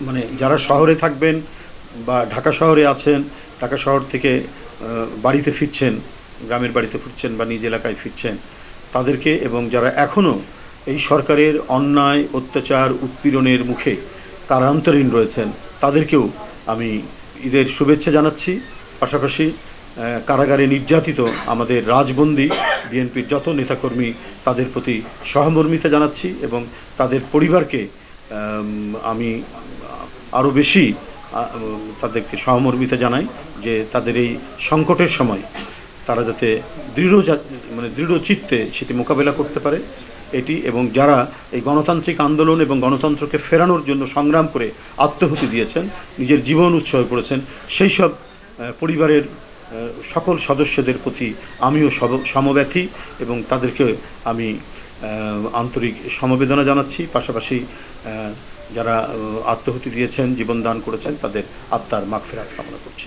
মানে যারা শহরে থাকবেন বা ঢাকা শহরে আছেন, ঢাকা শহর থেকে বাড়িতে ফিরছেন, গ্রামের বাড়িতে ফিরছেন বা নিজ এলাকায় ফিরছেন, তাদেরকে, এবং যারা এখনও এই সরকারের অন্যায় অত্যাচার উৎপীড়নের মুখে কারান্তরীণ রয়েছেন, তাদেরকেও আমি ঈদের শুভেচ্ছা জানাচ্ছি। পাশাপাশি কারাগারে নির্যাতিত আমাদের রাজবন্দী বিএনপির যত নেতাকর্মী, তাদের প্রতি সহমর্মিতা জানাচ্ছি এবং তাদের পরিবারকে আমি আরও বেশি তাদেরকে সহমর্মিতা জানাই যে তাদের এই সংকটের সময় তারা যাতে দৃঢ় চিত্তে সেটি মোকাবেলা করতে পারে এটি, এবং যারা এই গণতান্ত্রিক আন্দোলন এবং গণতন্ত্রকে ফেরানোর জন্য সংগ্রাম করে আত্মহুতি দিয়েছেন, নিজের জীবন উৎসর্গ করেছেন, সেই সব পরিবারের সকল সদস্যদের প্রতি আমিও সমব্যথী এবং তাদেরকে আমি আন্তরিক সমবেদনা জানাচ্ছি। পাশাপাশি যারা আত্মহুতি দিয়েছেন, জীবন দান করেছেন, তাদের আত্মার মাগফিরাত কামনা করছি।